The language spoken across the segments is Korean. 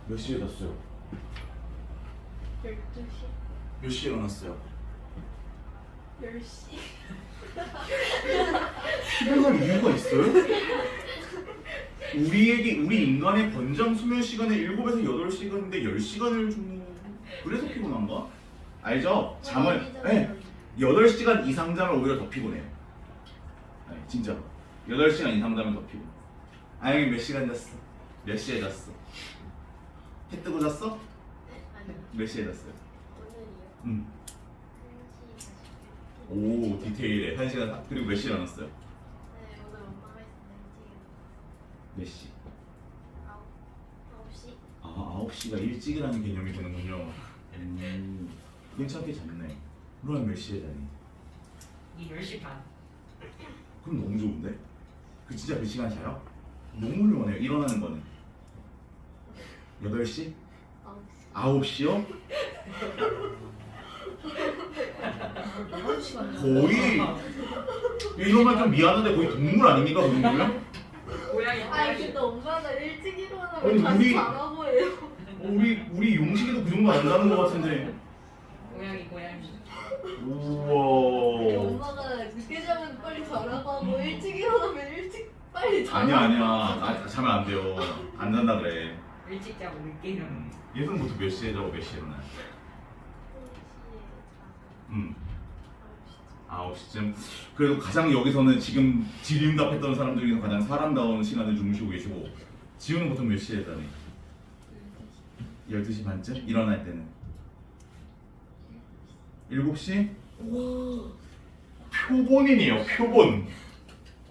몇 시에 잤어요? 12시? 몇 시에 일어났어요? 10시? 피곤할 이유가 있어요? 우리 인간의 권장 수면 시간은 7에서 8시간인데 10시간을 주는 그래서 피곤한가? 알죠? 잠을 8시간 이상 자면 오히려 더 피곤해요. 네, 진짜 8시간 이상 자면 더 피곤해. 아영이 몇 시간 잤어? 몇 시에 잤어? 해 뜨고 잤어? 네? 아니요. 몇 시에 잤어요? 오늘이요? 1시 40분. 오 디테일해. 1시간. 그리고 몇 시에 일어났어요? 네, 오늘 엄마가 있었는데 몇 시? 9시? 아 9시가 일찍 일하는 개념이 되는군요. 괜찮게 잤네. 그럼 몇 시에 자니? 이 10시 반. 그럼 너무 좋은데? 그 진짜 그 시간 자요? 너무 훌륭하네요. 일어나는 거는 8시? 9시. 9시요? 11시간. 거의 이러면 좀 미안한데 거의 동물 아닙니까 그 정도면? 고양이 아니 근데 엄마가 일찍 아니, 일어나면 다시 우리- 자라고 해요. 우리 용식이도 그 정도 안 자는 것 같은데. 고양이. 우와. 엄마가 늦게 자면 빨리 자라고 하고 일찍 일어나면 일찍 빨리 자라고 아니야. 자면 안 돼요. 안 잔다 그래. 일찍 자고 늦게 일어나. 얘는 보통 몇 시에 자고 몇 시에 일어나요? 9시쯤. 그래도 가장 여기서는 지금 질의응답했던 사람들 중에서 가장 사람다운 시간을 주무시고 계시고 지우는 보통 몇 시에 자니? 12시 반쯤? 일어날 때는? 7시? 표본이네요. 표본.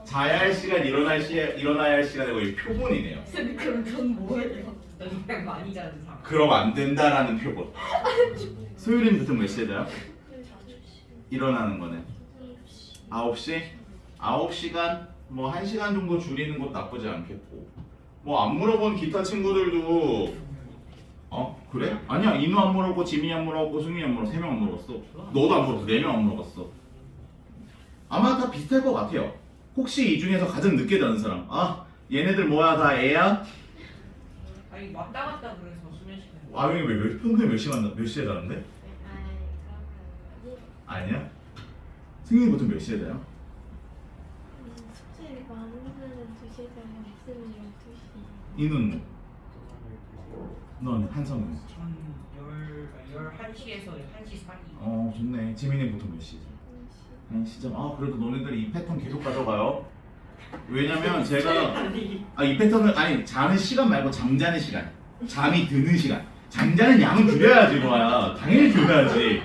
자야 할 시간, 일어나야 할 시간이 거의 표본이네요. 쌤 그럼 전 뭐예요? 넌 그냥 많이 자는 사람. 그럼 안 된다라는 표본. 소율이는 보통 몇 시에 자요? 일어나는 거는? 9시? 9시간? 뭐 1시간 정도 줄이는 것도 나쁘지 않겠고 뭐 안 물어본 기타 친구들도 그래? 아니야 인우 안 물어봤고 지민이 안 물어봤고 승민이 안 물어봤고 3명 안 물어봤어. 너도 안 물어봤어. 4명 안 물어봤어. 아마 다 비슷할 것 같아요. 혹시 이 중에서 가장 늦게 자는 사람 얘네들 뭐야 다 애야? 아니 왔다 갔다 그래서 수면 시간. 아영이 평소에 몇 시에 자는데? 그러면 아니야? 승민이 보통 몇 시에 자요? 숙제 많으면 2시에 자면 없으면 12시. 인우는? 넌 한성은? 전 11시에서 1시 사이. 좋네. 지민이 보통 몇 시에 자요? 1시쯤. 그래도 너네들이 이 패턴 계속 가져가요. 왜냐면 제가 이 패턴을 자는 시간 말고 잠자는 시간, 잠이 드는 시간. 잠자는 양은 줄여야지 뭐야. 당연히 줄여야지.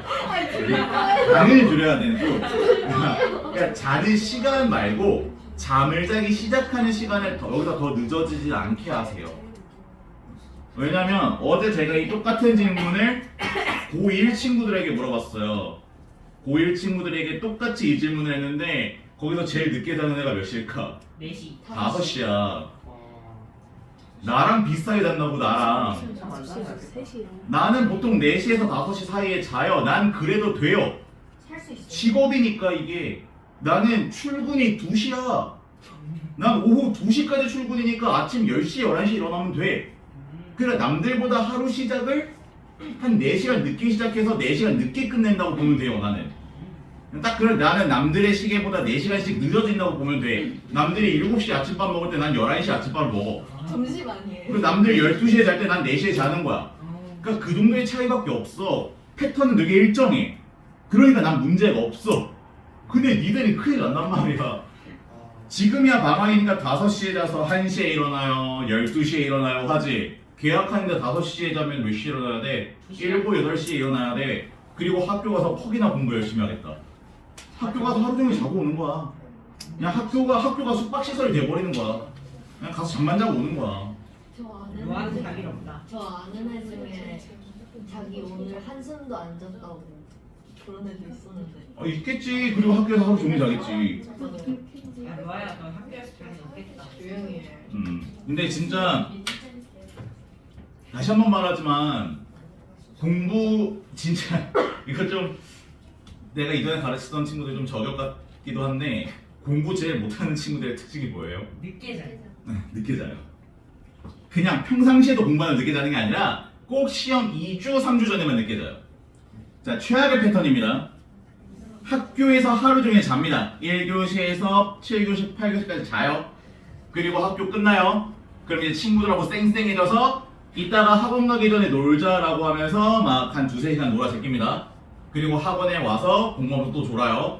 당연히 줄여야 되고. 그러니까 자는 시간 말고 잠을 자기 시작하는 시간을 여기서 더 늦어지지 않게 하세요. 왜냐면 어제 제가 이 똑같은 질문을 고1 친구들에게 물어봤어요. 고1 친구들에게 똑같이 이 질문을 했는데 거기서 제일 늦게 자는 애가 몇 시일까? 4시. 5시야. 나랑 비슷하게 잔다고 나랑. 3시. 나는 보통 4시에서 5시 사이에 자요. 난 그래도 돼요. 살수 있어요. 직업이니까 이게. 나는 출근이 2시야. 난 오후 2시까지 출근이니까 아침 10시, 11시 일어나면 돼. 그러니까 남들보다 하루 시작을 한 4시간 늦게 시작해서 4시간 늦게 끝낸다고 보면 돼요. 나는 그래. 나는 남들의 시계보다 4시간씩 늦어진다고 보면 돼. 남들이 7시 아침밥 먹을 때 난 11시 아침밥을 먹어. 점심 아니에요? 그리고 남들 12시에 잘 때 난 4시에 자는 거야. 그러니까 그 정도의 차이밖에 없어. 패턴은 되게 일정해. 그러니까 난 문제가 없어. 근데 니들이 큰일 난단 말이야. 지금이야 방학이니까 5시에 자서 1시에 일어나요. 12시에 일어나요 하지. 계약하는데 5시에 자면 몇 시에 일어나야 돼? 7, 8시에 일어나야 돼. 그리고 학교 가서 퍽이나 공부 열심히 하겠다. 학교 가서 하루 종일 자고 오는 거야. 그냥 학교가 숙박시설이 돼버리는 거야. 그냥 가서 잠만 자고 오는 거야. 요한은 자기 없다. 저 아는 애 중에 자기 오늘 한숨도 안 잤다고 그런 애도 있었는데. 있겠지. 그리고 학교에서 하루 종일 자겠지. 야 로아야 너 학교에서 잘 있겠다. 조용히 해. 근데 진짜 다시 한 번 말하지만 공부 진짜 이거 좀 내가 이전에 가르치던 친구들 좀 저격 같기도 한데 공부 제일 못하는 친구들의 특징이 뭐예요? 늦게 자. 늦게 자요. 그냥 평상시에도 공부하는 늦게 자는 게 아니라 꼭 시험 2주, 3주 전에만 늦게 자요. 자, 최악의 패턴입니다. 학교에서 하루 종일 잡니다. 1교시에서 7교시, 8교시까지 자요. 그리고 학교 끝나요. 그럼 이제 친구들하고 쌩쌩해져서 이따가 학원 가기 전에 놀자라고 하면서 막 한 2-3시간 놀아 제낍니다. 그리고 학원에 와서 공부하면 또 졸아요.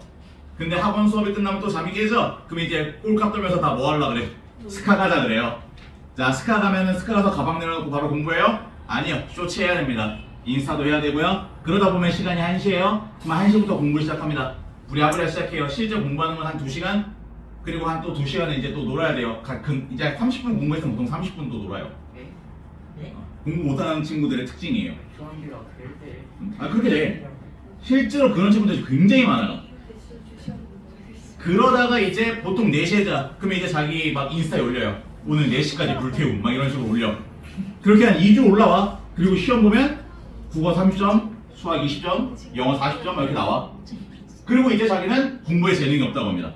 근데 학원 수업이 끝나면 또 잠이 깨죠? 그럼 이제 꼴값 떨면서 다 뭐 하려고 그래? 스카 가자 그래요. 자, 스카 가면은 스카 가서 가방 내려놓고 바로 공부해요? 아니요. 쇼츠 해야 됩니다. 인스타도 해야 되고요. 그러다 보면 시간이 1시예요. 그럼 1시부터 공부를 시작합니다. 부랴부랴 시작해요. 실제 공부하는 건 한 2시간? 그리고 한 또 2시간은 이제 또 놀아야 돼요. 이제 30분 공부했으면 보통 30분 또 놀아요. 네? 공부 못하는 친구들의 특징이에요. 중학교가 그럴 때 아, 그렇게 돼. 실제로 그런 친구들이 굉장히 많아요. 그러다가 이제 보통 4시에 자. 그러면 이제 자기 막 인스타에 올려요. 오늘 4시까지 불태움 막 이런 식으로 올려. 그렇게 한 2주 올라와. 그리고 시험 보면 국어 30점, 수학 20점, 영어 40점 이렇게 나와. 그리고 이제 자기는 공부에 재능이 없다고 합니다.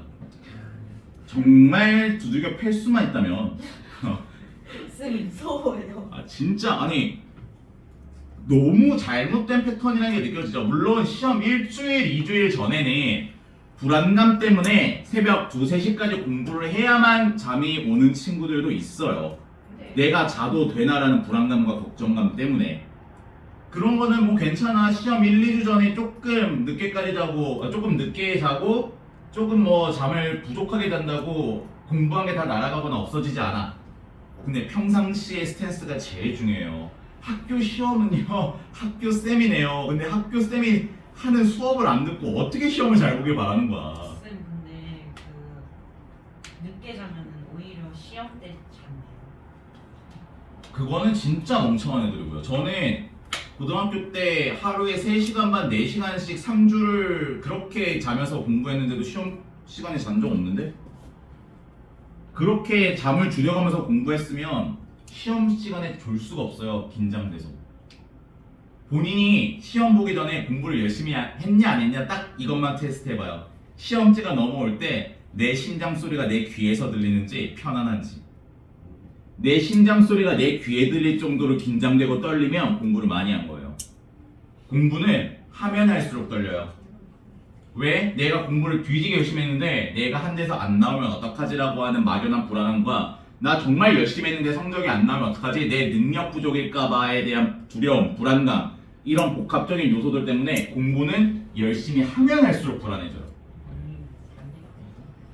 정말 두들겨 팰 수만 있다면 쌤 무서워요. 아 진짜 아니 너무 잘못된 패턴이라는 게 느껴지죠. 물론 시험 1주일, 2주일 전에는 불안감 때문에 새벽 2-3시까지 공부를 해야만 잠이 오는 친구들도 있어요. 내가 자도 되나라는 불안감과 걱정감 때문에. 그런 거는 뭐 괜찮아. 시험 1-2주 전에 조금 늦게까지 자고 조금 늦게 자고 조금 뭐 잠을 부족하게 잔다고 공부한 게 다 날아가거나 없어지지 않아. 근데 평상시의 스탠스가 제일 중요해요. 학교 시험은요 학교 쌤이네요. 근데 학교 쌤이 하는 수업을 안 듣고 어떻게 시험을 잘 보길 바라는 거야. 쌤 근데 그 늦게 자면은 오히려 시험 때 잠해요. 그거는 진짜 멍청한 애들이고요. 저는 고등학교 때 하루에 3시간 반, 4시간씩 3주를 그렇게 자면서 공부했는데도 시험 시간에 잔 적 없는데? 그렇게 잠을 줄여가면서 공부했으면 시험 시간에 졸 수가 없어요. 긴장돼서. 본인이 시험 보기 전에 공부를 열심히 했냐 안 했냐 딱 이것만 테스트 해봐요. 시험지가 넘어올 때 내 심장 소리가 내 귀에서 들리는지 편안한지. 내 심장 소리가 내 귀에 들릴 정도로 긴장되고 떨리면 공부를 많이 한 거예요. 공부는 하면 할수록 떨려요. 왜? 내가 공부를 뒤지게 열심히 했는데 내가 한 데서 안 나오면 어떡하지라고 하는 막연한 불안함과 나 정말 열심히 했는데 성적이 안 나오면 어떡하지? 내 능력 부족일까봐에 대한 두려움, 불안감 이런 복합적인 요소들 때문에 공부는 열심히 하면 할수록 불안해져요.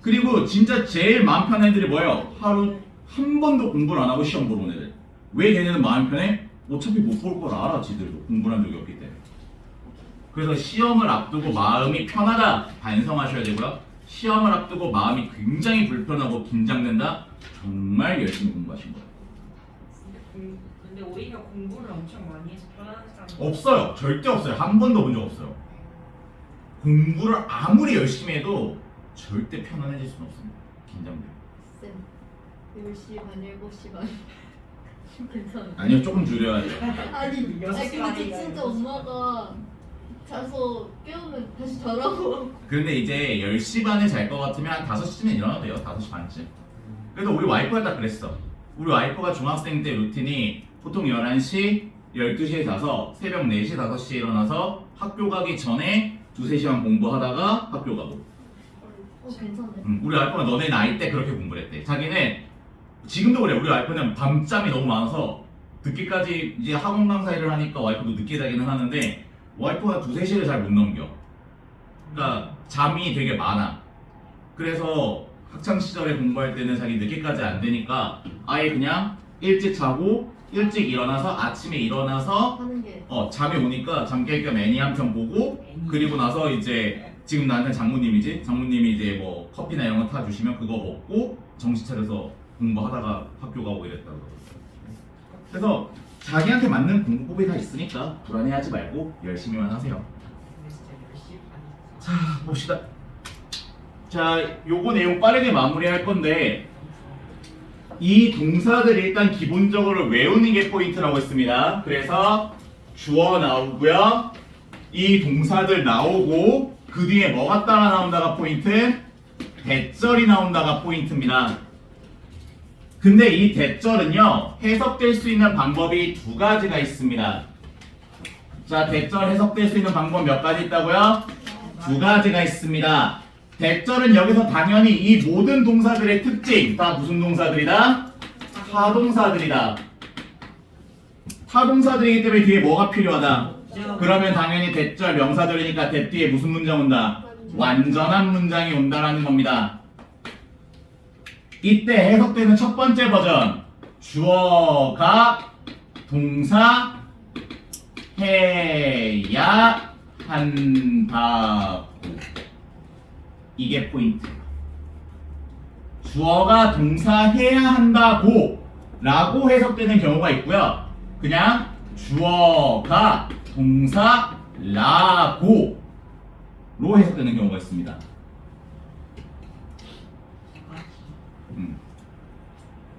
그리고 진짜 제일 마음 편한 애들이 뭐예요? 하루 한 번도 공부를 안 하고 시험 보러 온 애들. 왜 걔네는 마음 편해? 어차피 못 볼 걸 알아 지들도. 공부를 한 적이 없기 때문에. 그래서 시험을 앞두고 마음이 편하다 반성하셔야 되고요. 시험을 앞두고 마음이 굉장히 불편하고 긴장된다. 정말 열심히 공부하신 거예요. 근데 오히려 공부를 엄청 많이 해서 편한 사람 없어요. 절대 없어요. 한 번도 본 적 없어요. 공부를 아무리 열심히 해도 절대 편안해질 수는 없습니다. 긴장돼요. 쌤 10시 반, 7시 반 괜찮아요. 아니요, 조금 줄여야 돼요. 아니 근데 6시 저 진짜 엄마가 자서 깨우면 다시 자라고. 근데 이제 10시 반에 잘 것 같으면 한 5시쯤에 일어나도 돼요. 5시 반쯤. 그래서 우리 와이프가 딱 그랬어. 우리 와이프가 중학생 때 루틴이 보통 11시, 12시에 자서 새벽 4시, 5시에 일어나서 학교 가기 전에 2-3시간 공부하다가 학교 가고. 괜찮네. 우리 와이프가 너네 나이 때 그렇게 공부를 했대. 자기는 지금도 그래. 우리 와이프는 밤잠이 너무 많아서 늦게까지 이제 학원 강사 일을 하니까 와이프도 늦게 자기는 하는데 와이프가 2-3시를 잘 못 넘겨. 그러니까 잠이 되게 많아. 그래서 학창 시절에 공부할 때는 자기 늦게까지 안 되니까 아예 그냥 일찍 자고 일찍 일어나서 아침에 일어나서 하는 게 잠이 오니까 잠 깰 겸 애니 한 편 보고 그리고 나서 이제 지금 나한테 장모님이지? 장모님이 이제 뭐 커피나 이런 거 타주시면 그거 먹고 정신 차려서 공부하다가 학교 가고 이랬다고. 그래서 자기한테 맞는 공부법이 다 있으니까 불안해하지 말고 열심히만 하세요. 근데 진짜 10시 반이 자, 봅시다. 자, 요거 내용 빠르게 마무리할 건데 이 동사들 일단 기본적으로 외우는 게 포인트라고 했습니다. 그래서 주어 나오고요. 이 동사들 나오고 그 뒤에 뭐가 따라 나온다가 포인트, 대절이 나온다가 포인트입니다. 근데 이 대절은요 해석될 수 있는 방법이 두 가지가 있습니다. 자, 대절 해석될 수 있는 방법 몇 가지 있다고요? 두 가지가 있습니다. 대절은 여기서 당연히 이 모든 동사들의 특징 다 무슨 동사들이다? 타동사들이다. 타동사들이기 때문에 뒤에 뭐가 필요하다? 그러면 당연히 대절 명사들이니까 대 뒤에 무슨 문장 온다? 완전한 문장이 온다라는 겁니다. 이때 해석되는 첫 번째 버전 주어가 동사 해야 한다고 이게 포인트예요. 주어가 동사 해야 한다고 라고 해석되는 경우가 있고요. 그냥 주어가 동사 라고 로 해석되는 경우가 있습니다.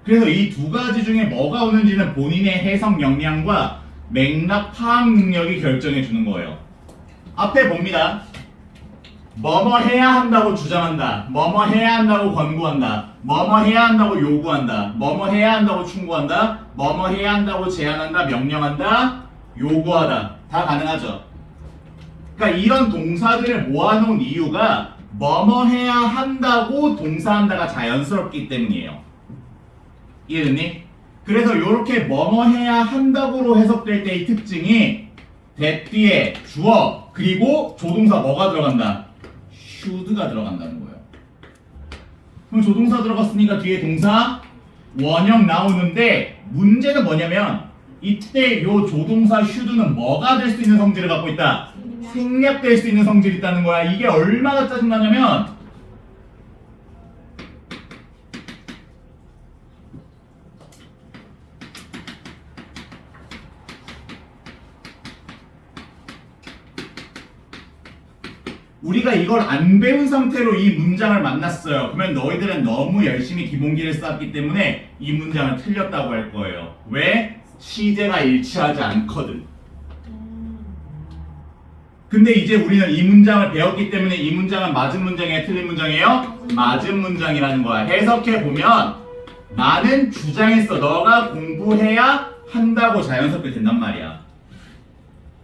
그래서 이 두 가지 중에 뭐가 오는지는 본인의 해석 역량과 맥락 파악 능력이 결정해 주는 거예요. 앞에 봅니다. 뭐뭐 해야 한다고 주장한다. 뭐뭐 해야 한다고 권고한다. 뭐뭐 해야 한다고 요구한다. 뭐뭐 해야 한다고 충고한다. 뭐뭐 해야 한다고 제안한다. 명령한다. 요구하다. 다 가능하죠. 그러니까 이런 동사들을 모아놓은 이유가 뭐뭐 해야 한다고 동사한다가 자연스럽기 때문이에요. 이해됐니? 그래서 이렇게 뭐뭐 해야 한다고로 해석될 때의 특징이 that 뒤에 주어 그리고 조동사 뭐가 들어간다? should가 들어간다는 거예요. 그럼 조동사 들어갔으니까 뒤에 동사 원형 나오는데 문제는 뭐냐면 이때 요 조동사 should는 뭐가 될 수 있는 성질을 갖고 있다? 생략될 수 있는 성질이 있다는 거야. 이게 얼마나 짜증나냐면 우리가 이걸 안 배운 상태로 이 문장을 만났어요. 그러면 너희들은 너무 열심히 기본기를 쌓았기 때문에 이 문장을 틀렸다고 할 거예요. 왜? 시제가 일치하지 않거든. 근데 이제 우리는 이 문장을 배웠기 때문에 이 문장은 맞은 문장이에요? 틀린 문장이에요? 맞은 문장이라는 거야. 해석해보면 나는 주장했어. 너가 공부해야 한다고 자연스럽게 된단 말이야.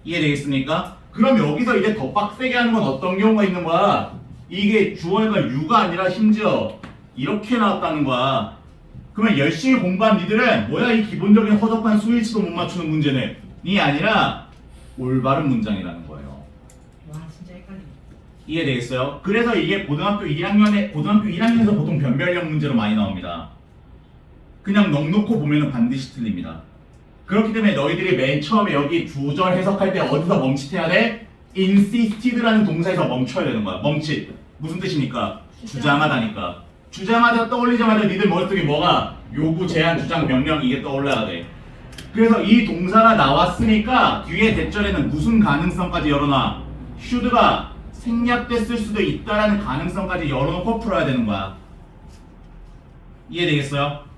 이해되겠습니까? 그럼 여기서 이제 더 빡세게 하는 건 어떤 경우가 있는 거야? 이게 주어가 유가 아니라 심지어 이렇게 나왔다는 거야. 그러면 열심히 공부한 니들은 뭐야 이 기본적인 허접한 수일치도 못 맞추는 문제네. 이 아니라 올바른 문장이라는 거예요. 와 진짜 헷갈리네. 이해되겠어요? 그래서 이게 고등학교 1학년에서 보통 변별력 문제로 많이 나옵니다. 그냥 넉놓고 보면은 반드시 틀립니다. 그렇기 때문에 너희들이 맨 처음에 여기 두 절 해석할 때 어디서 멈칫해야 돼? insisted라는 동사에서 멈춰야 되는 거야. 멈칫. 무슨 뜻입니까? 주장하다니까. 주장하다 떠올리자마자 니들 머릿속에 뭐가? 요구, 제안, 주장, 명령 이게 떠올라야 돼. 그래서 이 동사가 나왔으니까 뒤에 대절에는 무슨 가능성까지 열어놔? should가 생략됐을 수도 있다라는 가능성까지 열어놓고 풀어야 되는 거야. 이해되겠어요?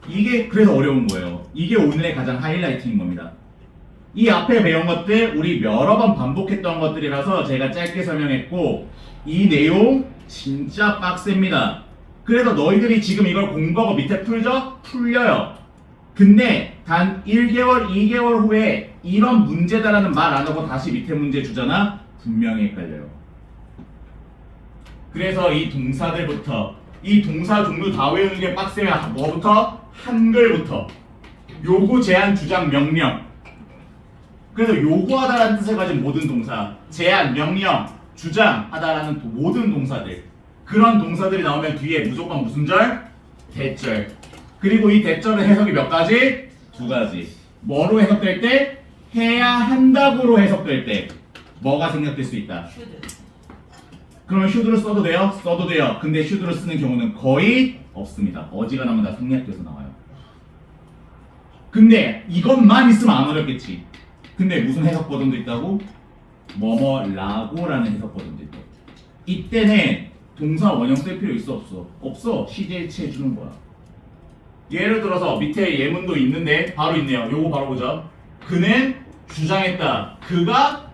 이게 그래서 어려운 거예요. 이게 오늘의 가장 하이라이트인 겁니다. 이 앞에 배운 것들 우리 여러 번 반복했던 것들이라서 제가 짧게 설명했고 이 내용 진짜 빡셉니다. 그래서 너희들이 지금 이걸 공부하고 밑에 풀죠? 풀려요. 근데 단 1개월, 2개월 후에 이런 문제다라는 말 안 하고 다시 밑에 문제 주잖아? 분명히 헷갈려요. 그래서 이 동사들부터 이 동사 종류 다 외우는 게 빡세면 뭐부터? 한글부터 요구, 제안, 주장, 명령. 그래서 요구하다라는 뜻을 가진 모든 동사, 제안, 명령, 주장하다라는 모든 동사들, 그런 동사들이 나오면 뒤에 무조건 무슨 절? 대절. 그리고 이 대절의 해석이 몇 가지? 두 가지. 뭐로 해석될 때? 해야 한다고로 해석될 때 뭐가 생략될 수 있다? should. 그러면 should를 써도 돼요? 써도 돼요. 근데 should를 쓰는 경우는 거의 없습니다. 어지간하면 다 생략돼서 나와요. 근데 이것만 있으면 안 어렵겠지. 근데 무슨 해석 버전도 있다고? 뭐뭐라고라는 해석 버전도 있다고. 이때는 동사 원형 쓸 필요 있어 없어? 없어. 시제일치 해주는 거야. 예를 들어서 밑에 예문도 있는데 바로 있네요. 요거 바로 보죠. 그는 주장했다. 그가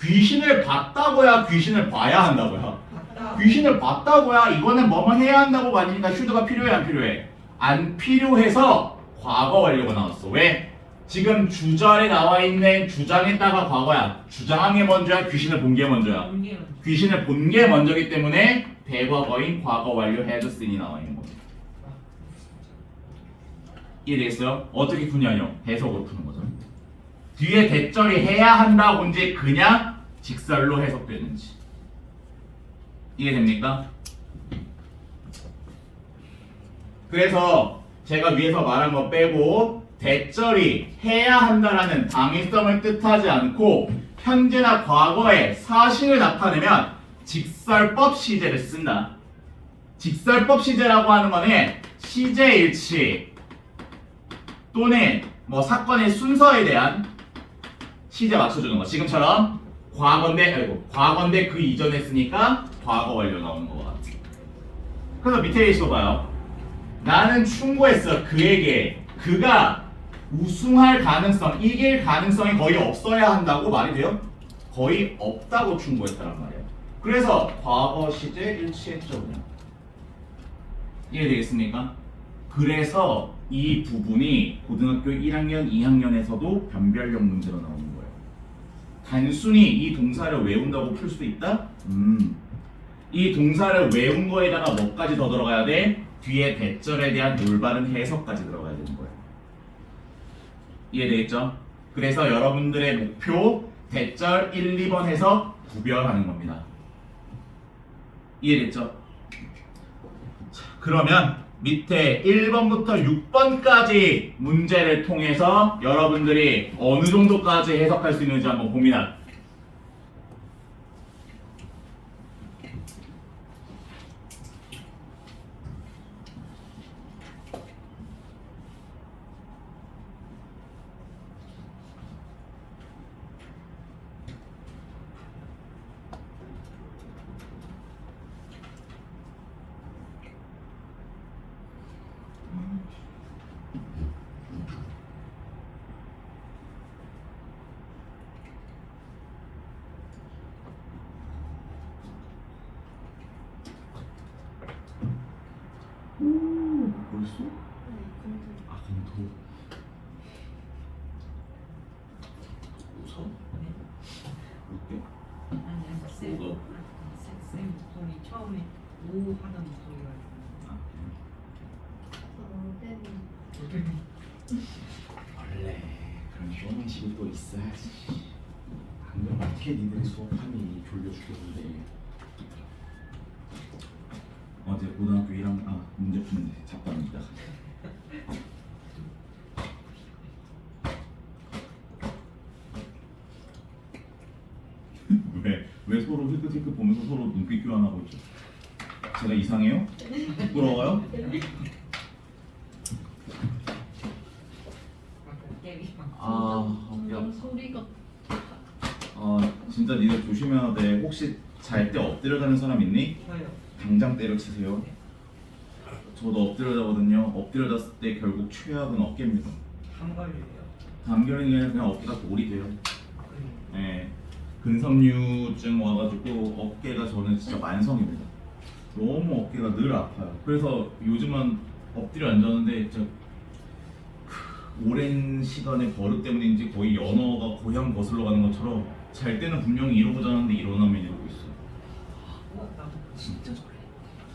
귀신을 봤다고야 귀신을 봐야 한다고요? 맞다. 귀신을 봤다고야 이거는 뭐뭐 해야 한다고가 아니니까 should가 필요해 안 필요해? 안 필요해서 과거 완료가 나왔어. 왜? 지금 주절에 나와 있는 주장했다가 과거야. 주장한 게 먼저야, 귀신을 본 게 먼저야. 번개는 귀신을 본 게 먼저기 때문에 대과거인 과거 완료 had seen이 나와 있는 겁니다. 이해되겠어요? 어떻게 푸냐요? 해석으로 푸는 거죠. 뒤에 대절이 해야 한다고인지 그냥 직설로 해석되는지. 이해됩니까? 그래서 제가 위에서 말한 거 빼고 대절이 해야 한다라는 당위성을 뜻하지 않고 현재나 과거의 사실을 나타내면 직설법 시제를 쓴다. 직설법 시제라고 하는 거는 시제일치 또는 뭐 사건의 순서에 대한 시제 맞춰주는 거. 지금처럼 과거인데 그 이전에 쓰니까 과거 완료 나오는 거 같아. 그래서 밑에 있어봐요. 나는 충고했어 그에게. 그가 우승할 가능성, 이길 가능성이 거의 없어야 한다고 말이 돼요? 거의 없다고 충고했다란 말이에요. 그래서 과거 시제 일치했죠 그냥. 이해되겠습니까? 그래서 이 부분이 고등학교 1학년, 2학년에서도 변별력 문제로 나오는 거예요. 단순히 이 동사를 외운다고 풀 수도 있다? 이 동사를 외운 거에다가 뭐까지 더 들어가야 돼? 뒤에 대절에 대한 올바른 해석까지 들어가야 되는 거예요. 이해되겠죠? 그래서 여러분들의 목표 대절 1, 2번 해석 구별하는 겁니다. 이해됐죠? 자, 그러면 밑에 1번부터 6번까지 문제를 통해서 여러분들이 어느 정도까지 해석할 수 있는지 한번 봅니다. 벌써? 아 검토. 웃어? 웃겨? 아니 쌤 뭐가? 쌤 목소리 처음에 오 하던 목소리가 아, 네. 원래 그런 쇼맨십이 또 있어야지. 안 그러면 어떻게 니들이 수업하니 졸려 죽겠는데. 어제 고등학교 1학년 문제 푸는데 잡담입니다. 왜 서로 힐끗힐끗 보면서 서로 눈빛 교환하고 있죠? 제가 이상해요? 부끄러워요? 깨비 소리가 진짜 니들 조심해야 돼. 혹시 잘 때 엎드려 자는 사람 있니? 저요. 당장 때려치세요. 저도 엎드려 자거든요. 엎드려 잤을 때 결국 최악은 어깨입니다. 한걸려요. 감결이 그냥 어깨가 돌이 돼요. 네. 근섬유증 와가지고 어깨가 저는 진짜 만성입니다. 너무 어깨가 늘 아파요. 그래서 요즘은 엎드려 앉았는데 진짜 오랜 시간의 버릇 때문인지 거의 연어가 고향 거슬러 가는 것처럼 잘 때는 분명히 이러고 자는데 일어나면 이러고 있어요. 나도 진짜 저래.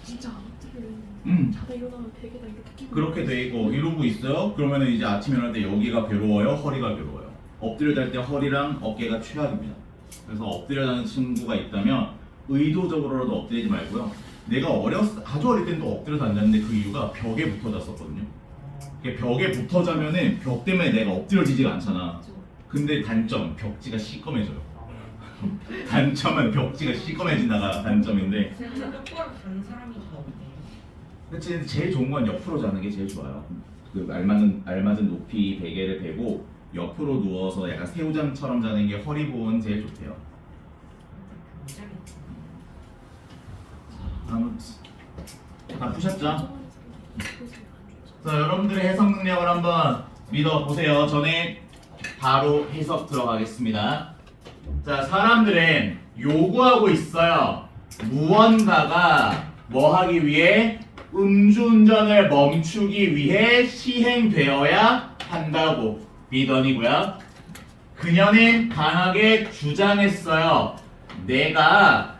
진짜 안 엎드려. 자다 일어나면 베개다 이렇게 끼고. 그렇게 돼 있고 이러고 있어요. 그러면은 이제 아침에 일어날 때 여기가 괴로워요, 허리가 괴로워요. 엎드려 잘 때 허리랑 어깨가 최악입니다. 그래서 엎드려 자는 친구가 있다면 의도적으로라도 엎드리지 말고요. 내가 아주 어릴 때는 또 엎드려서 앉았는데 그 이유가 벽에 붙어 잤었거든요. 벽에 붙어 자면은 벽 때문에 내가 엎드려지지가 않잖아. 근데 단점, 벽지가 시꺼매져요. 단점은 벽지가 시꺼매진다가 단점인데. 똑바로 자는 사람이 더 없네요. 그치, 제일 좋은 건 옆으로 자는 게 제일 좋아요. 그 알맞은 높이 베개를 베고 옆으로 누워서 약간 새우잠처럼 자는 게 허리 보호는 제일 좋대요. 아무튼 다 푸셨죠? 자, 여러분들의 해석 능력을 한번 믿어보세요. 저는 바로 해석 들어가겠습니다. 자, 사람들은 요구하고 있어요. 무언가가 뭐 하기 위해? 음주운전을 멈추기 위해 시행되어야 한다고 비던이고요. 그녀는 강하게 주장했어요. 내가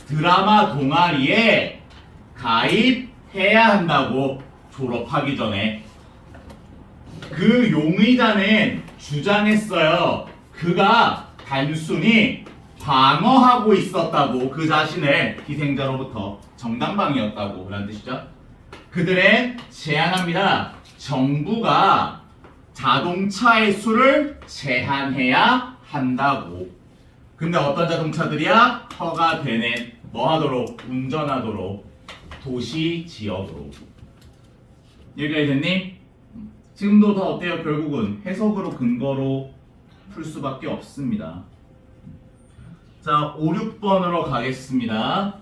드라마 동아리에 가입해야 한다고 졸업하기 전에. 그 용의자는 주장했어요. 그가 단순히 방어하고 있었다고, 그 자신을 희생자로부터 정당방위였다고 그런 뜻이죠. 그들은 제안합니다. 정부가 자동차의 수를 제한해야 한다고. 근데 어떤 자동차들이야? 허가되는 뭐 하도록? 운전하도록. 도시 지역으로. 여기까지 됐니? 지금도 더 어때요? 결국은 해석으로 근거로 풀 수밖에 없습니다. 자, 5, 6번으로 가겠습니다.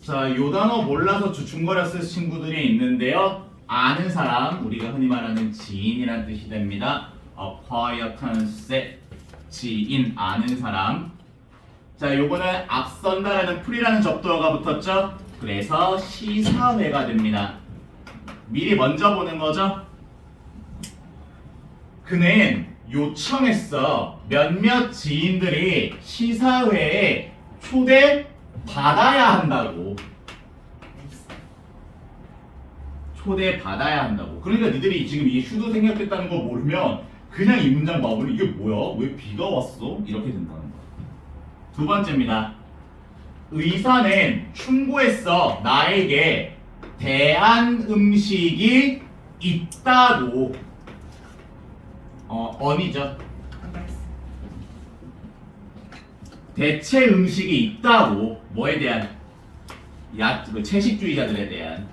자, 요 단어 몰라서 주춤거렸을 친구들이 있는데요. 아는 사람, 우리가 흔히 말하는 지인이란 뜻이 됩니다. acquaintance, 지인, 아는 사람. 자, 요거는 앞선다라는 풀이라는 접두어가 붙었죠? 그래서 시사회가 됩니다. 미리 먼저 보는 거죠? 그는 요청했어. 몇몇 지인들이 시사회에 초대받아야 한다고. 초대받아야 한다고. 그러니까 니들이 지금 이 슈도 생략됐다는 거 모르면 그냥 이 문장 봐보면 이게 뭐야? 왜 비가 왔어? 이렇게 된다는 거야. 두 번째입니다. 의사는 충고했어. 나에게 대한 음식이 있다고. 언이죠. 대체 음식이 있다고. 뭐에 대한? 채식주의자들에 대한.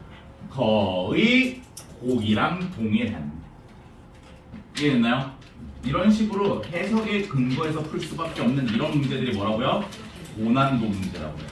거의 고기랑 동일한. 이해됐나요? 이런 식으로 해석의 근거에서 풀 수밖에 없는 이런 문제들이 뭐라고요? 고난도 문제라고요.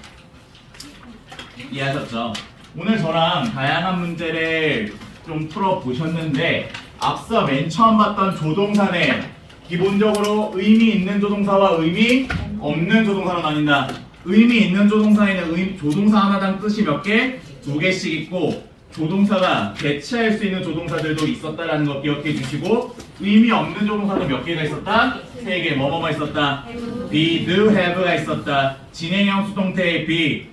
이해하셨죠? 오늘 저랑 다양한 문제를 좀 풀어보셨는데 앞서 맨 처음 봤던 조동사는 기본적으로 의미 있는 조동사와 의미 없는 조동사로 나뉜다. 의미 있는 조동사에는 조동사 하나당 뜻이 몇 개? 2개씩 있고 조동사가 대체할 수 있는 조동사들도 있었다라는 거 기억해 주시고 의미 없는 조동사도 몇 개가 있었다? 3개. 뭐뭐뭐 있었다? be, do, have가 있었다. 진행형 수동태에 be,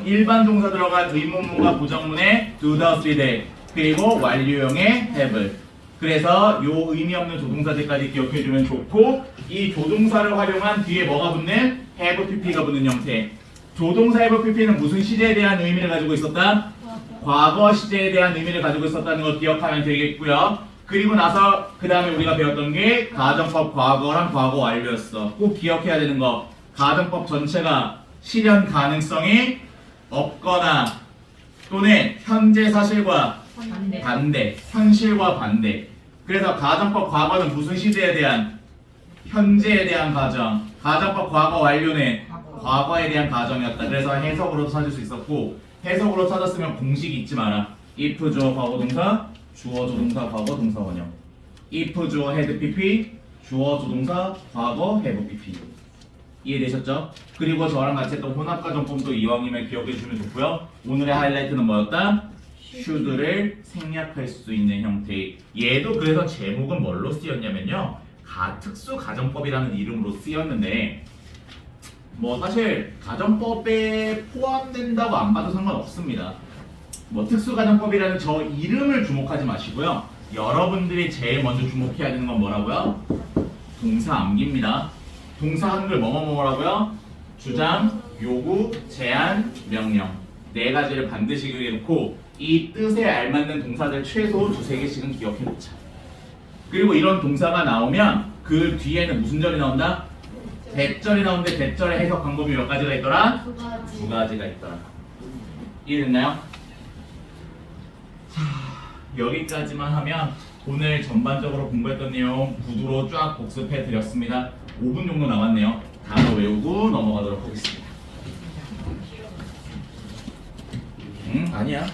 일반 동사 들어간 의문문과 부정문에 do, does, did, 그리고 완료형의 have. 그래서 요 의미 없는 조동사들까지 기억해 주면 좋고 이 조동사를 활용한 뒤에 뭐가 붙는? have, pp가 붙는 형태. 조동사 have, pp는 무슨 시제에 대한 의미를 가지고 있었다? 과거 시제에 대한 의미를 가지고 있었다는 걸 기억하면 되겠고요. 그리고 나서 그 다음에 우리가 배웠던 게 가정법 과거랑 과거 완료였어. 꼭 기억해야 되는 거. 가정법 전체가 실현 가능성이 없거나 또는 현재 사실과 반대, 현실과 반대. 그래서 가정법 과거는 무슨 시제에 대한? 현재에 대한 가정. 가정법 과거 완료는 과거에 대한 가정이었다. 그래서 해석으로도 찾을 수 있었고 해석으로 찾았으면 공식이 잊지 마라. if 주어 과거 동사, 주어 조동사 과거 동사 원형. if 주어 had pp, 주어 조동사 과거 have pp. 이해되셨죠? 그리고 저랑 같이 했던 혼합가정법도 이왕이면 기억해 주시면 좋고요. 오늘의 하이라이트는 뭐였다? should를 생략할 수 있는 형태. 얘도 그래서 제목은 뭘로 쓰였냐면요. 특수가정법이라는 이름으로 쓰였는데 뭐 사실 가정법에 포함된다고 안 봐도 상관없습니다. 뭐 특수가정법이라는 저 이름을 주목하지 마시고요. 여러분들이 제일 먼저 주목해야 되는 건 뭐라고요? 동사 암기입니다. 동사 한글 뭐뭐뭐라고요? 주장, 요구, 제안, 명령. 4가지를 반드시 기억해놓고 이 뜻에 알맞는 동사들 최소 2-3개씩은 기억해놓자. 그리고 이런 동사가 나오면 그 뒤에는 무슨 절이 나온다? 대절이 나오는데 대절의 해석 방법이 몇 가지가 있더라? 2가지가 있더라. 이해됐나요? 자, 여기까지만 하면 오늘 전반적으로 공부했던 내용 구두로 쫙 복습해 드렸습니다. 5분 정도 남았네요. 단어 외우고 넘어가도록 하겠습니다. 아니야.